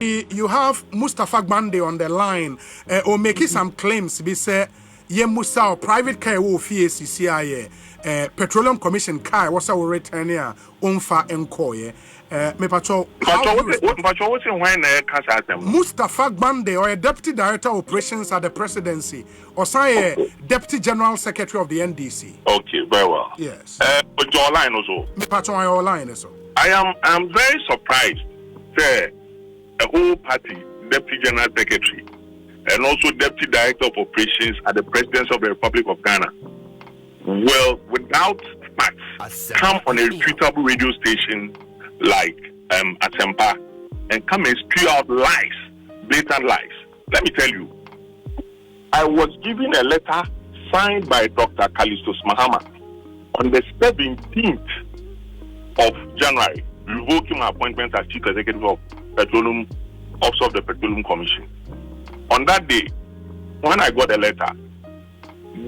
You have Mustapha Ghande on the line, or making some claims. Be say, ye Musa private car wo FCCI, Petroleum Commission car was our return here, Unfa Enkoye. Me patrol. Mustapha Ghande, or a deputy director of operations at the presidency, or say deputy general secretary of the NDC. Okay, very well. Yes. But your line also. Me patrol your line also. I am very surprised. Say, a whole party deputy general secretary and also deputy director of operations at the presidency of the Republic of Ghana will, without facts, come on a reputable radio station like Asempa and come and spew out lies, blatant lies. Let me tell you, I was given a letter signed by Dr. Bisease Mahama on the 17th of January, revoking my appointment as chief executive of Petroleum Office of the Petroleum Commission. On that day, when I got the letter,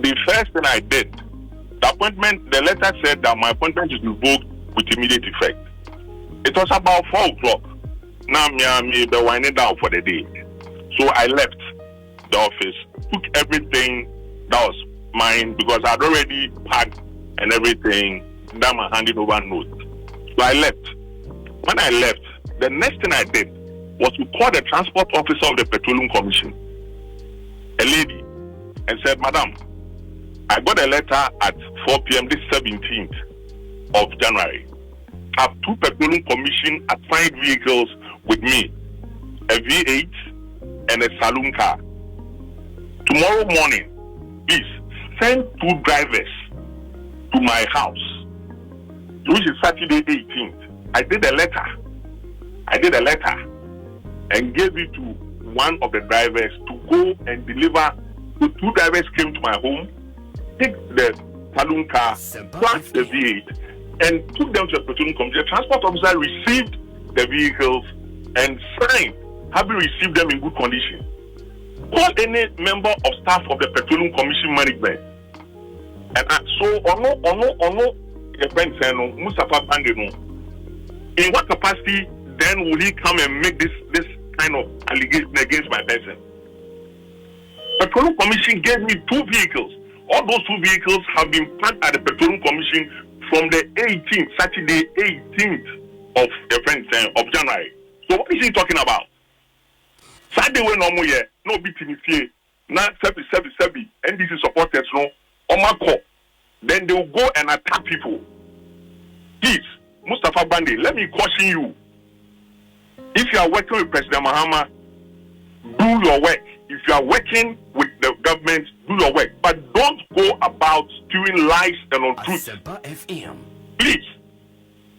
the first thing I did, the letter said that my appointment is revoked with immediate effect. It was about 4 o'clock. Now me be winding down for the day. So I left the office, took everything that was mine because I'd already packed and everything, done my handing over note. So I left. When I left, the next thing I did was to call the transport officer of the Petroleum Commission, a lady, and said, Madam, I got a letter at 4 p.m. this 17th of January. I have 2 Petroleum Commission assigned vehicles with me, a V8 and a saloon car. Tomorrow morning, please send 2 drivers to my house, which is Saturday 18th. I did a letter and gave it to one of the drivers to go and deliver. The 2 drivers came to my home, take the saloon car, plus the V8, and took them to the Petroleum Commission. The transport officer received the vehicles and signed, having received them in good condition. Call any member of staff of the Petroleum Commission management. And so, Ono, the friend said, Mustapha Ghande, in what capacity then will he come and make this kind of allegation against my person? The Petroleum Commission gave me 2 vehicles. All those 2 vehicles have been parked at the Petroleum Commission from the 18th, Saturday 18th of January. So what is he talking about? Saturday when no beating here, not 777 NDC supporters no Omako. Then they will go and attack people. Please, Mustapha Ghande, let me caution you. If you are working with President Mahama, do your work. If you are working with the government, do your work. But don't go about spewing lies and untruths. Please,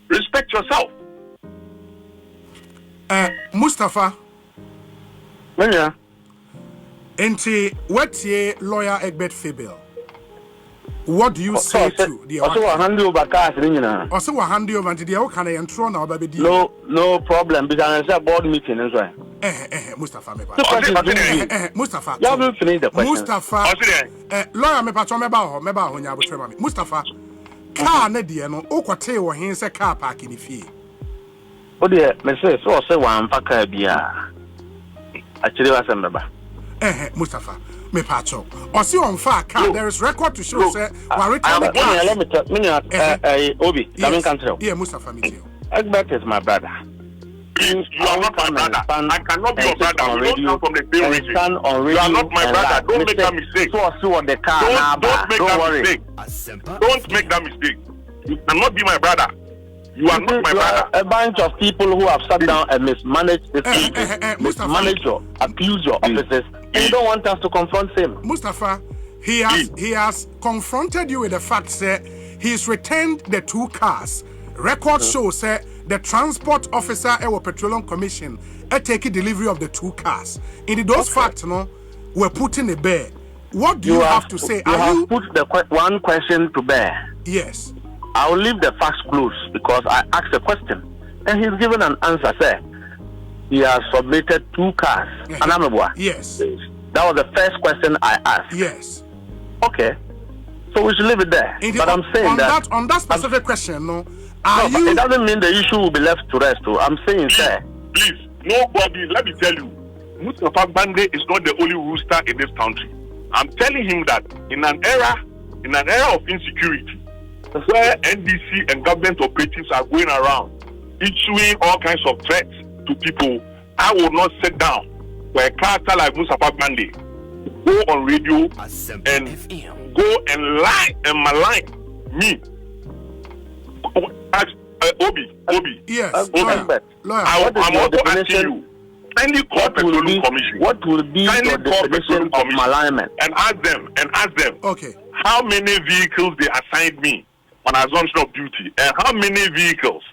respect yourself. Mustapha. Yeah. Enti, what's your lawyer Egbert Faibile? What do you say to the also hand over cars also hand over until the can I now baby? No problem because I board meeting as well. Mustafa Mustafa. You haven't finished the question. Mustafa lawyer me patron meba ho nya botre me. Mustafa car na de no okote wo hen se car park ni fie. O de me say wan fa car bia. Actually was meba. Mustafa me patron. Or see on far car there is record to show say we return the car. Let me tell Obi, yes. Can tell. Yeah, Mustafa me too. Egbert is my brother. Please, you are not my brother. I cannot be your brother. We don't come from the same region. You are not my brother. Don't make that mistake. On the car. Don't make that mistake. You cannot be my brother. You are not my brother. A bunch of people who have sat down and mismanaged mismanage abuse your offices. And you don't want us to confront him. Mustafa, he has confronted you with the fact that he's returned the 2 cars. Record shows that the transport officer at the Petroleum Commission taking delivery of the 2 cars. In those facts, were put in the bear. What do you have to say? You have put the one question to bear. Yes. I will leave the facts close because I asked a question and he's given an answer. Sir, he has submitted 2 cars. Yes. That was the first question I asked. Yes. Okay. So we should leave it there. But I'm saying on that specific question, it doesn't mean the issue will be left to rest. I'm saying, sir. Please, Nobody, let me tell you, Mustapha Ghande is not the only rooster in this country. I'm telling him that in an era of insecurity, where NDC and government operatives are going around issuing all kinds of threats to people, I will not sit down for a character like Mustapha Ghande go on radio and go and lie and malign me. Obi. Yes. Obi. I'm also asking you. Kindly call Petroleum Commission. What will be your definition of malignment? And ask them. Okay. How many vehicles they assigned me on assumption of duty, and how many vehicles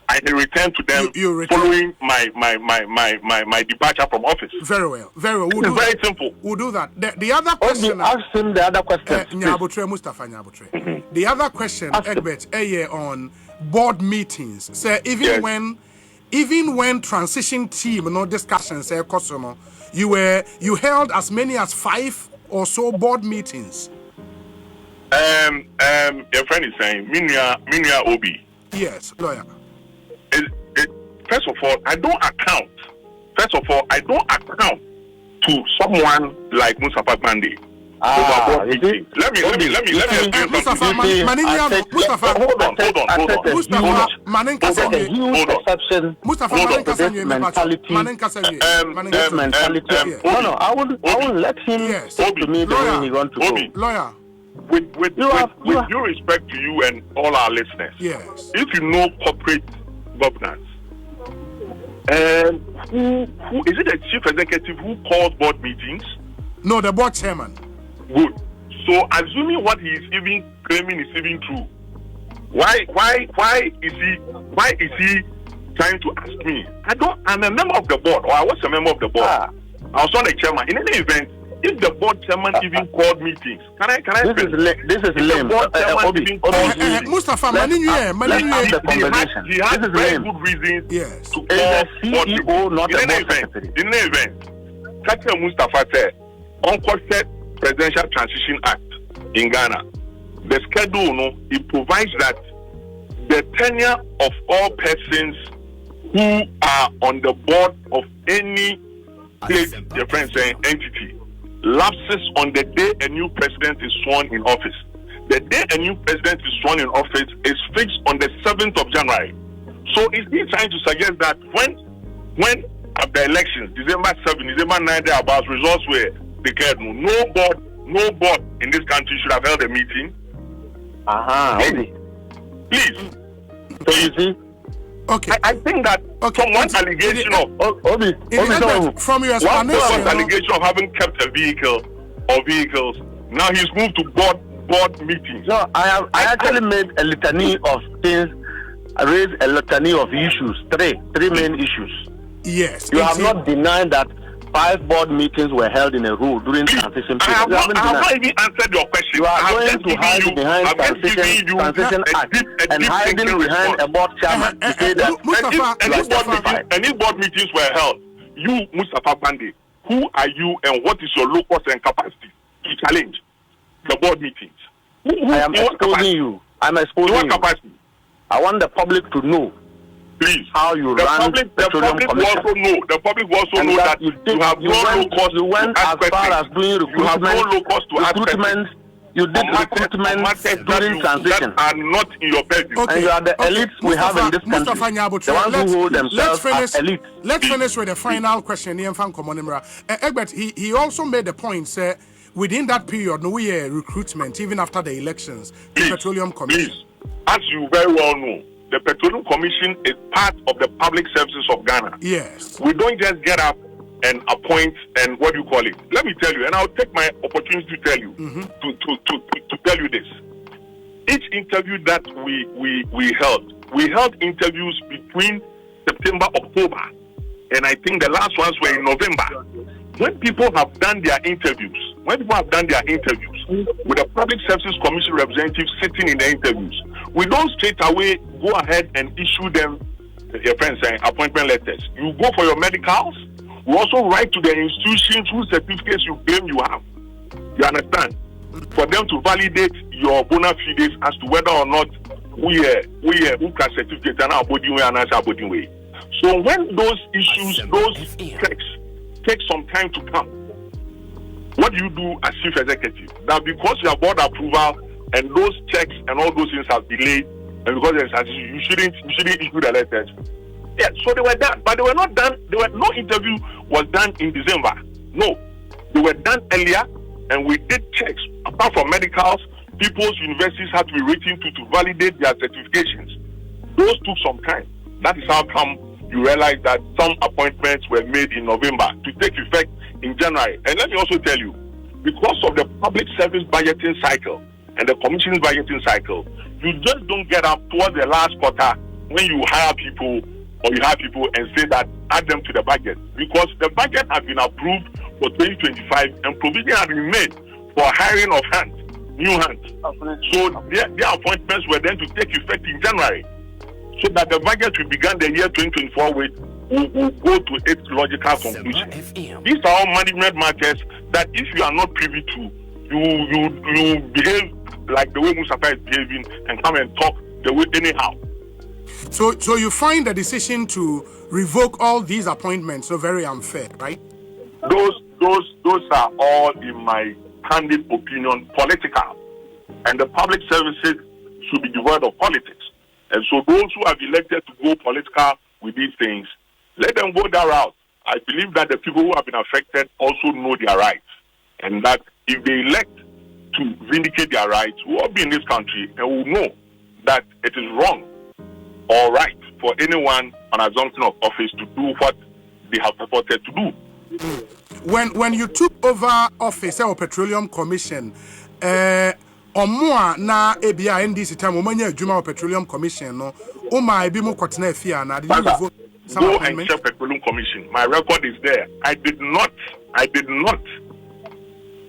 I can return to them following my departure from office. Very well. We'll it's very simple. We'll do that. The other question. Ask him the other question. Mustapha Nyabotre. The other question, Egbert, on board meetings. Say even when transition team discussions customer, you held as many as 5 or so board meetings. Your friend is saying Minya Obi. Yes, lawyer. First of all, I don't account to someone like Mustapha Ghande. Let me explain something. Mustafa I won't let him say to me the way he wants to go. Lawyer. With due respect to you and all our listeners, yes. If you know corporate governance, who is it? The chief executive who calls board meetings? No, the board chairman. Good. So assuming what he is even claiming is even true, why is he trying to ask me? I'm a member of the board, or I was a member of the board. I was not a chairman. In any event, if the board chairman even called meetings, can I? This is lame. Mustafa, he has very good reasons to call CEO, not in any event, Captain Mustapha said, unquestioned Presidential Transition Act in Ghana, the schedule, it provides that the tenure of all persons who are on the board of any entity lapses on the day a new president is sworn in office. The day a new president is sworn in office is fixed on the 7th of January. So is he trying to suggest that when at the elections, December 7, December 9, about results were declared, no board in this country should have held a meeting? Please. So you see? Okay. I think that from one allegation from your explanation, allegation of having kept a vehicle or vehicles, now he's moved to board meetings. No, I actually made a litany of things. I raised a litany of issues, three main issues. Yes. You have not denied that 5 board meetings were held in a row during transition period. I have not even answered your question. You are going to hide behind transition act and hiding behind a board chairman to say that any board meetings were held. You, Mustapha Ghande, who are you and what is your locus and capacity to challenge the board meetings? I am exposing you. I'm exposing you. Capacity? I want the public to know. Please. How you run the Petroleum Commission. The public will also know that you have no locus you went as far as doing recruitment. You have no locus to recruitment. You did recruitment during transition. That are not in your purview. Okay. And you are the elites we have in this country. The ones who hold themselves as elites. Let's finish with the final question. Egbert, he also made the point, say, within that period, no recruitment, even after the elections, the Petroleum Commission. Please, as you very well know, the Petroleum Commission is part of the public services of Ghana. Yes. We don't just get up and appoint and what do you call it? Let me tell you, and I'll take my opportunity to tell you, to tell you this. Each interview that we held interviews between September, October, and I think the last ones were in November. When people have done their interviews, with the Public Services Commission representatives sitting in the interviews, we don't straight away go ahead and issue them, your friends saying, appointment letters. You go for your medicals. We also write to the institutions whose certificates you claim you have. You understand? For them to validate your bona fides as to whether or not we can certificate and our body way and our body way. So when those issues, those checks take some time to come, what do you do as chief executive? Now, because you have board approval and those checks and all those things have delayed, and because you shouldn't issue the letters. Yeah, so they were done, but they were not done. No interview was done in December. No, they were done earlier, and we did checks. Apart from medicals, people's universities had to be written to validate their certifications. Those took some time. That is how come you realize that some appointments were made in November to take effect in January. And let me also tell you, because of the public service budgeting cycle and the commission's budgeting cycle, you just don't get up towards the last quarter when you hire people or you have people and say that add them to the budget, because the budget has been approved for 2025 and provision has been made for hiring of hands, new hands. So their appointments were then to take effect in January, so that the budget we began the year 2024 with will go to its logical conclusion. These are all management matters that if you are not privy to, you behave like the way Mustapha is behaving and come and talk the way anyhow. So you find the decision to revoke all these appointments so very unfair, right? Those are all, in my candid opinion, political, and the public services should be devoid of politics. And so those who have elected to go political with these things, let them go that route. I believe that the people who have been affected also know their rights, and that if they elect to vindicate their rights, we will all be in this country and will know that it is wrong or right for anyone on assumption of office to do what they have purported to do. When you took over office or Petroleum Commission, Omwa na ebia NDC time omanya Ajumako Petroleum Commission no oma ebi mo kwatena afia na did you vote go and check Petroleum Commission. My record is there. I did not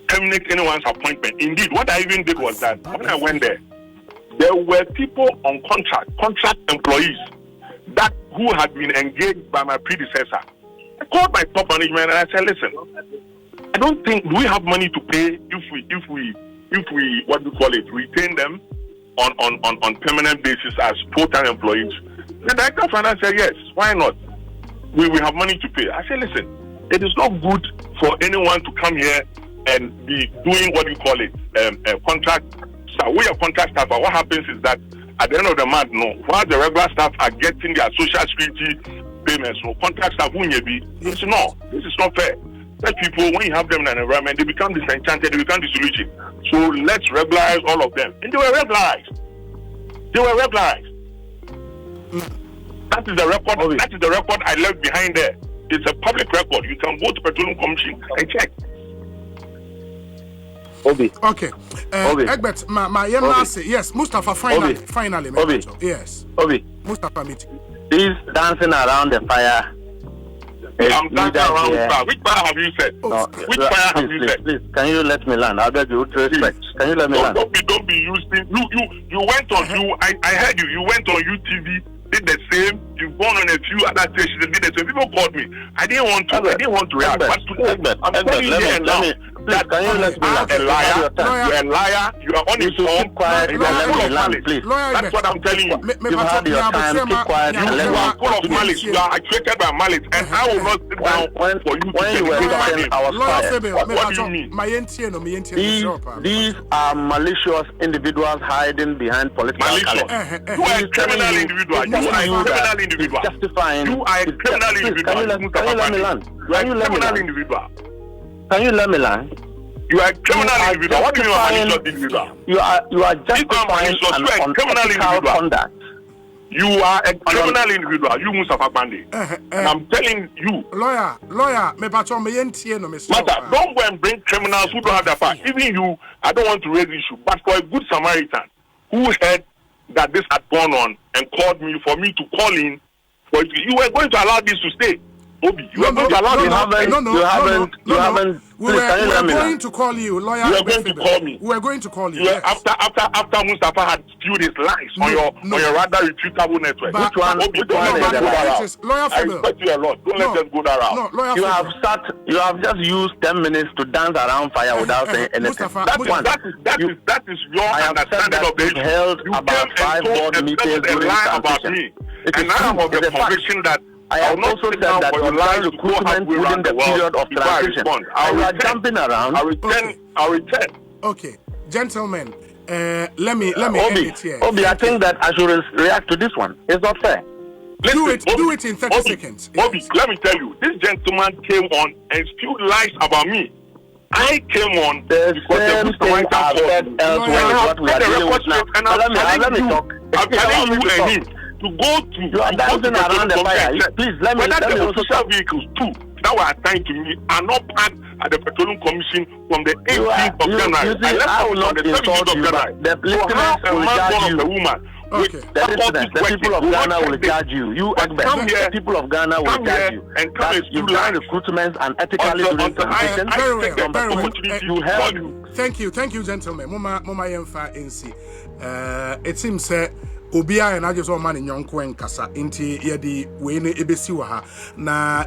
terminate anyone's appointment. Indeed, what I even did was that when I went there were people on contract employees that who had been engaged by my predecessor. I called my top management and I said, listen, I don't think we have money to pay if we what do you call it, retain them on permanent basis as full-time employees. The director of finance said, yes, why not? We have money to pay. I said, listen, it is not good for anyone to come here and be doing what you call it, contract staff. We are contract staff, but what happens is that at the end of the month, while the regular staff are getting their social security payments, contract staff won't be. This is not fair. That people, when you have them in an environment, they become disenchanted, they become disillusioned. So let's regularize all of them. And they were regularized. That is the record. That is the record I left behind there. It's a public record. You can go to Petroleum Commission and check. Okay. Egbert, my yes, Mustapha, finally. Yes. Mustapha meeting. He's dancing around the fire. I'm dancing around the fire. Which fire have you said? Which fire have you said? Please, can you let me land? I beg you with respect. Can you let me land? Don't be using. You went on I heard you. You went on UTV, did the same. You've gone on a few other stations and did the same. People called me. I didn't want to react. I'm telling you here now. That can you let me land? You're a liar. You are uninformed. You are full of malice. That's what I'm telling you. You had your time. Keep quiet. You are full of malice. You are actuated by malice, and I will not sit down for you to when you were talking, I was quiet. What do you mean? These are malicious individuals hiding behind political malicious. You are a criminal individual. You are a criminal individual. Justifying. You are a criminal individual. Can you let me land? You are a criminal individual. Can you let me land? You are a criminal individual. What do you mean a malicious individual? You are justifying an unethical conduct. You are a criminal individual. You Mustapha Ghande. And I'm telling you. Lawyer, Matter, don't go and bring criminals who don't have the power. Even you, I don't want to raise issue, but for a good Samaritan who heard that this had gone on and called me for me to call in, you were going to allow this to stay. Obi, you are going to allow this. You haven't. We were going to call you, lawyer. You are going to call me. We were going to call you. Yes. After Mustapha had spewed his lies on your rather reputable network. Which one is the lawyer? I respect you a lot. Don't let them go that route. No, lawyer. You have just used 10 minutes to dance around fire without saying anything. That is your understanding of the issue. Held about 5 board meetings a lie about me, and I have the conviction that I have also said that you are recruitment within the period of transition. You are jumping around. I'll return. Okay, gentlemen, let me end it here. Obi, I think that I should react to this one. It's not fair. Listen, do it in 30 seconds. Obi, let me tell you, this gentleman came on and spewed lies about me. I came on the same thing I've said elsewhere is what we are dealing with now. Let me talk. I'm telling you and him to go to. You are dancing around the fire. Please, let me also official vehicles too that were assigned to me are not parked at the Petroleum Commission from the 18th of January. I will not insult you, but the listeners will judge you. Okay. The people of Ghana will judge you. You, Egbert, the people of Ghana will judge you. And you've done recruitment and ethically doing transition. Thank you, gentlemen. Mama Yemfa NC. It seems Obia and I just want money young Kwan Kasa. Inti yedi we ne ebesi wa ha. Na